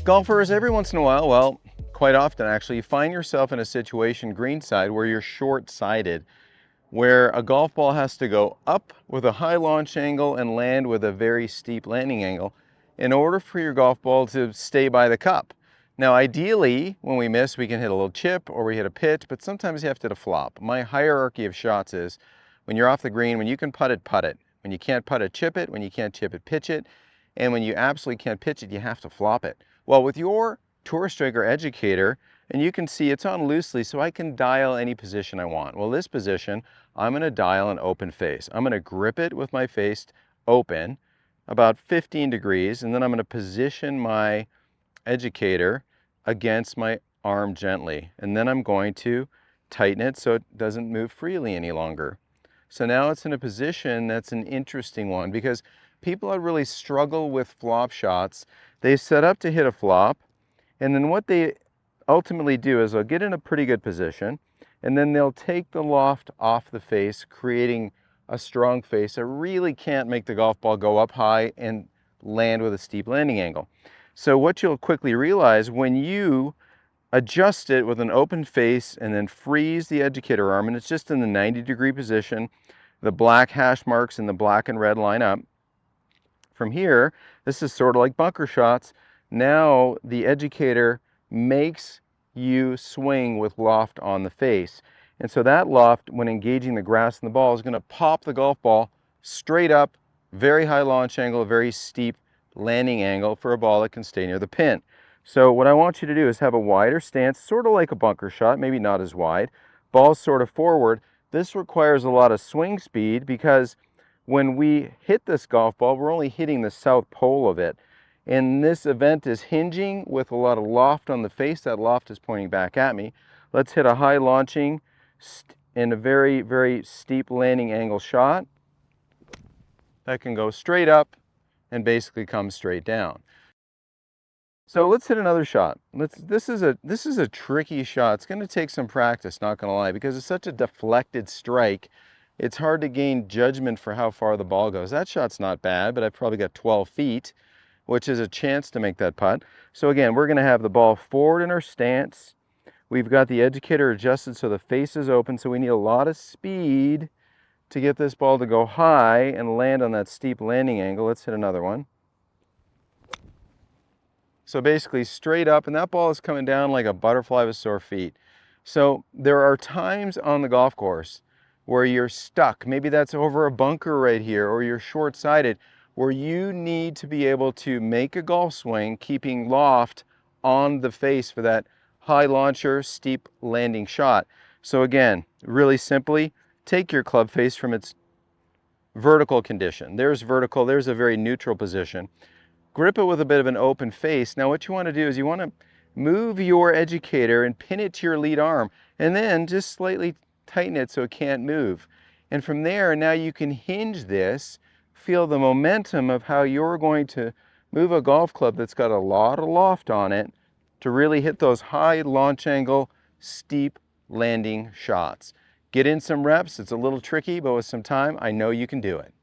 Golfers, every once in a while, well, quite often actually, you find yourself in a situation greenside where you're short-sighted, where a golf ball has to go up with a high launch angle and land with a very steep landing angle in order for your golf ball to stay by the cup. Now, ideally, when we miss, we can hit a little chip or we hit a pitch, but sometimes you have to hit a flop. My hierarchy of shots is when you're off the green, when you can putt it, putt it. When you can't putt it, chip it. When you can't chip it, pitch it. And when you absolutely can't pitch it, you have to flop it. Well, with your Tour Striker Educator, and you can see it's on loosely, so I can dial any position I want. Well, this position, I'm going to dial an open face. I'm going to grip it with my face open, about 15 degrees, and then I'm going to position my educator against my arm gently. And then I'm going to tighten it so it doesn't move freely any longer. So now it's in a position that's an interesting one because people that really struggle with flop shots, they set up to hit a flop, and then what they ultimately do is they'll get in a pretty good position, and then they'll take the loft off the face, creating a strong face that really can't make the golf ball go up high and land with a steep landing angle. So what you'll quickly realize when you adjust it with an open face and then freeze the educator arm, and it's just in the 90-degree position, the black hash marks and the black and red line up. From here, this is sort of like bunker shots. Now the educator makes you swing with loft on the face. And so that loft, when engaging the grass and the ball, is going to pop the golf ball straight up, very high launch angle, very steep landing angle for a ball that can stay near the pin. So what I want you to do is have a wider stance, sort of like a bunker shot, maybe not as wide. Ball's sort of forward. This requires a lot of swing speed because when we hit this golf ball, we're only hitting the south pole of it. And this event is hinging with a lot of loft on the face. That loft is pointing back at me. Let's hit a high launching and a very, very steep landing angle shot that can go straight up and basically come straight down. So let's hit another shot. This is a tricky shot. It's going to take some practice, not going to lie, because it's such a deflected strike. It's hard to gain judgment for how far the ball goes. That shot's not bad, but I've probably got 12 feet, which is a chance to make that putt. So again, we're going to have the ball forward in our stance. We've got the educator adjusted so the face is open, so we need a lot of speed to get this ball to go high and land on that steep landing angle. Let's hit another one. So basically straight up, and that ball is coming down like a butterfly with sore feet. So there are times on the golf course where you're stuck. Maybe that's over a bunker right here, or you're short-sighted, where you need to be able to make a golf swing, keeping loft on the face for that high launcher, steep landing shot. So again, really simply, take your club face from its vertical condition. There's vertical, there's a very neutral position. Grip it with a bit of an open face. Now what you want to do is you want to move your educator and pin it to your lead arm, and then just slightly tighten it so it can't move. And from there, now you can hinge this, feel the momentum of how you're going to move a golf club that's got a lot of loft on it to really hit those high launch angle, steep landing shots. Get in some reps. It's a little tricky, but with some time, I know you can do it.